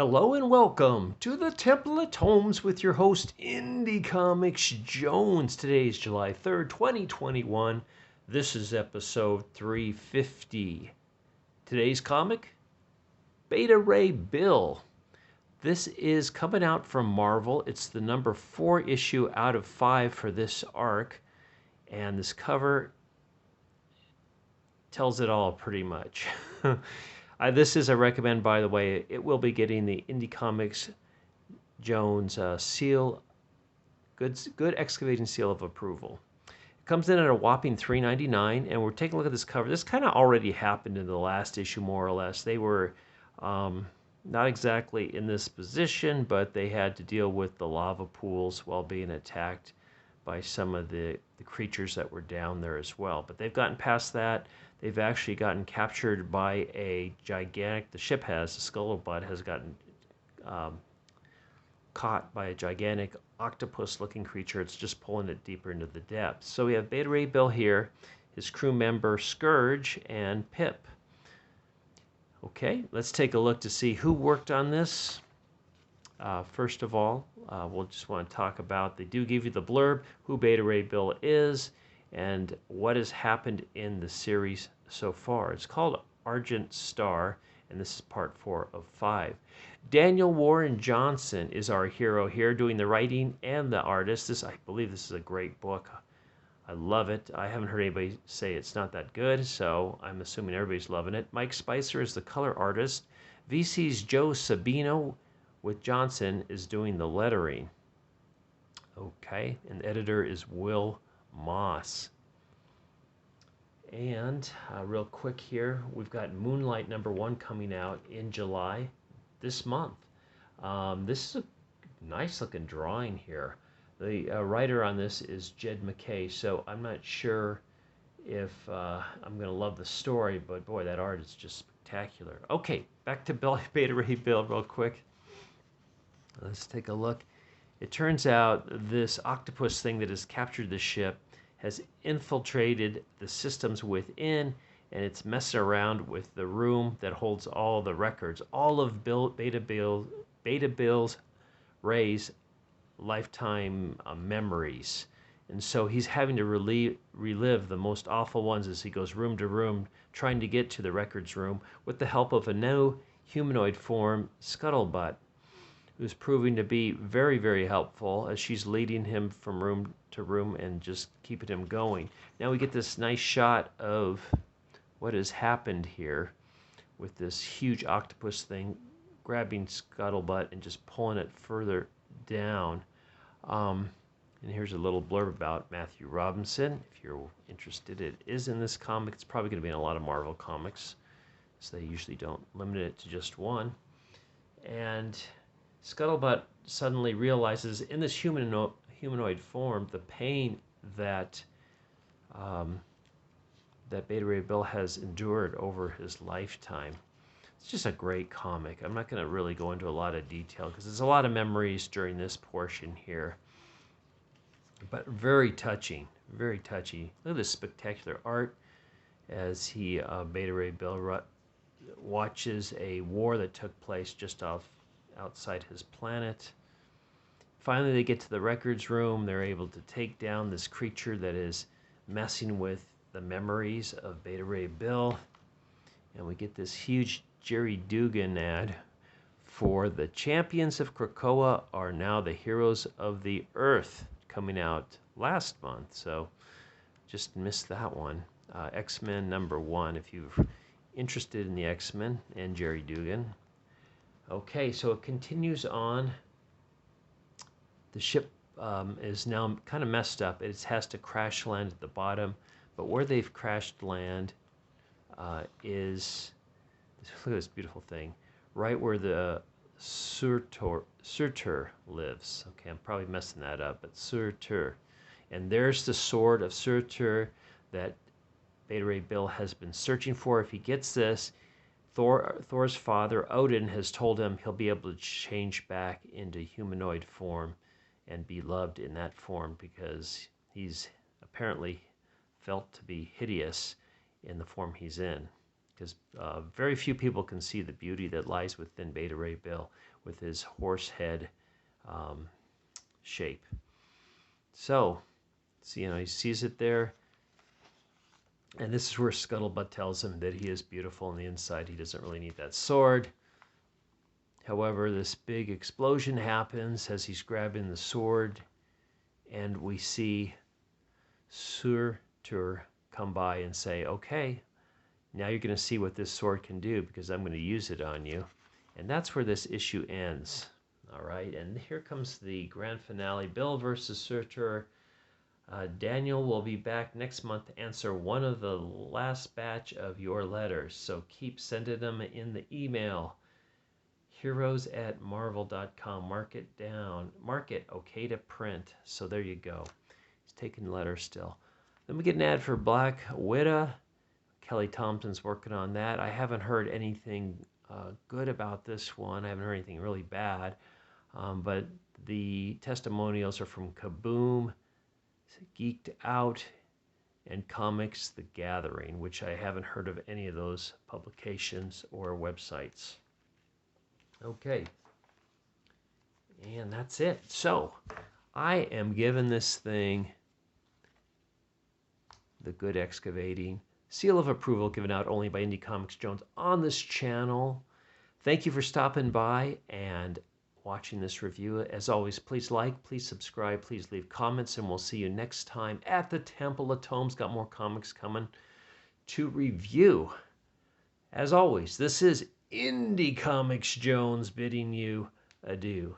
Hello and welcome to the Template Homes with your host, Indie Comics Jones. Today is July 3rd, 2021. This is episode 350. Today's comic, Beta Ray Bill. This is coming out from Marvel. It's the number 4 issue out of 5 for this arc. And this cover tells it all pretty much. This is a recommend, by the way. It will be getting the Indie Comics Jones seal, good excavating seal of approval. It comes in at a whopping $3.99, and we're taking a look at this cover. This kind of already happened in the last issue, more or less. They were not exactly in this position, but they had to deal with the lava pools while being attacked by some of the creatures that were down there as well. But they've gotten past that. They've actually gotten captured by a gigantic, the scuttlebutt has gotten caught by a gigantic octopus-looking creature. It's just pulling it deeper into the depths. So we have Beta Ray Bill here, his crew member Scourge, and Pip. Okay, let's take a look to see who worked on this. First of all, we'll just want to talk about, they do give you the blurb, who Beta Ray Bill is, and what has happened in the series so far. It's called Argent Star, and this is part 4 of 5. Daniel Warren Johnson is our hero here, doing the writing and the artist. I believe this is a great book. I love it. I haven't heard anybody say it's not that good, so I'm assuming everybody's loving it. Mike Spicer is the color artist. VC's Joe Sabino with Johnson is doing the lettering. Okay, and the editor is Will Moss. And real quick here, we've got Moonlight #1 coming out in July this month. This is a nice looking drawing here. The writer on this is Jed McKay, so I'm not sure if I'm going to love the story, but boy, that art is just spectacular. Okay, back to Beta Ray Bill real quick. Let's take a look. It turns out this octopus thing that has captured the ship has infiltrated the systems within, and it's messing around with the room that holds all the records, all of Beta Bill's Ray's lifetime memories. And so he's having to relive the most awful ones as he goes room to room, trying to get to the records room with the help of a new humanoid form, Scuttlebutt, who's proving to be very, very helpful as she's leading him from room to room and just keeping him going. Now we get this nice shot of what has happened here with this huge octopus thing grabbing Scuttlebutt and just pulling it further down. And here's a little blurb about Matthew Robinson. If you're interested, it is in this comic. It's probably going to be in a lot of Marvel comics, so they usually don't limit it to just one. And Scuttlebutt suddenly realizes in this humanoid form the pain that that Beta Ray Bill has endured over his lifetime. It's just a great comic. I'm not going to really go into a lot of detail because there's a lot of memories during this portion here. But very touching, very touchy. Look at this spectacular art as Beta Ray Bill watches a war that took place just outside his planet. Finally, they get to the records room. They're able to take down this creature that is messing with the memories of Beta Ray Bill. And we get this huge Jerry Dugan ad for the champions of Krakoa are now the heroes of the earth, coming out last month. So just missed that one. X-Men #1 if you're interested in the X-Men and Jerry Dugan. Okay, so it continues on. The ship is now kind of messed up. It has to crash land at the bottom, but where they've crashed land is, look at this beautiful thing, right where the Surtur lives. Okay, I'm probably messing that up, but Surtur. And there's the sword of Surtur that Beta Ray Bill has been searching for. If he gets this, Thor's father, Odin, has told him he'll be able to change back into humanoid form and be loved in that form because he's apparently felt to be hideous in the form he's in. because very few people can see the beauty that lies within Beta Ray Bill with his horse head shape. So, he sees it there. And this is where Scuttlebutt tells him that he is beautiful on the inside. He doesn't really need that sword. However, this big explosion happens as he's grabbing the sword. And we see Surtur come by and say, okay, now you're going to see what this sword can do because I'm going to use it on you. And that's where this issue ends. All right, and here comes the grand finale, Bill versus Surtur. Daniel will be back next month to answer one of the last batch of your letters. So keep sending them in the email. heroes@marvel.com. Mark it down. Mark it okay to print. So there you go. He's taking letters still. Then we get an ad for Black Widow. Kelly Thompson's working on that. I haven't heard anything good about this one. I haven't heard anything really bad. But the testimonials are from Kaboom, Geeked Out, and Comics The Gathering, which I haven't heard of any of those publications or websites. Okay. And that's it. So, I am giving this thing the good excavating seal of approval given out only by Indie Comics Jones on this channel. Thank you for stopping by and watching this review. As always, please like, please subscribe, please leave comments, and we'll see you next time at the Temple of Tomes. Got more comics coming to review. As always, this is Indie Comics Jones bidding you adieu.